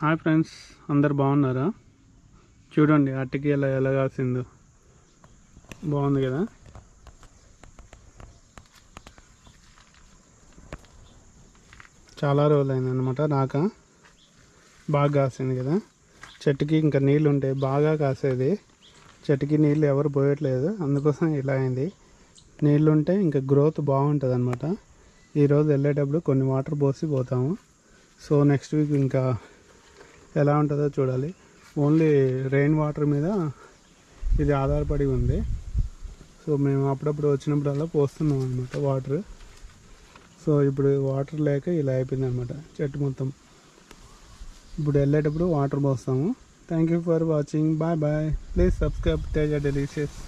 Hi friends, అందరు బాగున్నారా? చూడండి అట్టికి ఎలా కాసిందో, బాగుంది కదా. చాలా రోజులు అయిందన్నమాట రాక. బాగా కాసింది కదా. చెట్టుకి ఇంకా నీళ్ళు ఉంటాయి, బాగా కాసేది. చెట్టుకి నీళ్ళు ఎవరు పోయట్లేదు, అందుకోసం ఇలా అయింది. నీళ్ళు ఉంటే ఇంకా గ్రోత్ బాగుంటుంది అనమాట. ఈరోజు వెళ్ళేటప్పుడు కొన్ని వాటర్ పోసి పోతాము. సో నెక్స్ట్ వీక్ ఇంకా ఎలా ఉంటుందో చూడాలి. ఓన్లీ రెయిన్ వాటర్ మీద ఇది ఆధారపడి ఉంది. సో మేము అప్పుడప్పుడు వచ్చినప్పుడల్లా పోస్తున్నాం అనమాట వాటర్. సో ఇప్పుడు వాటర్ లేక ఇలా అయిపోయింది అనమాట చెట్టు మొత్తం. ఇప్పుడు వెళ్ళేటప్పుడు వాటర్ పోస్తాము. Thank you for watching. Bye bye. Please subscribe Teja delicious.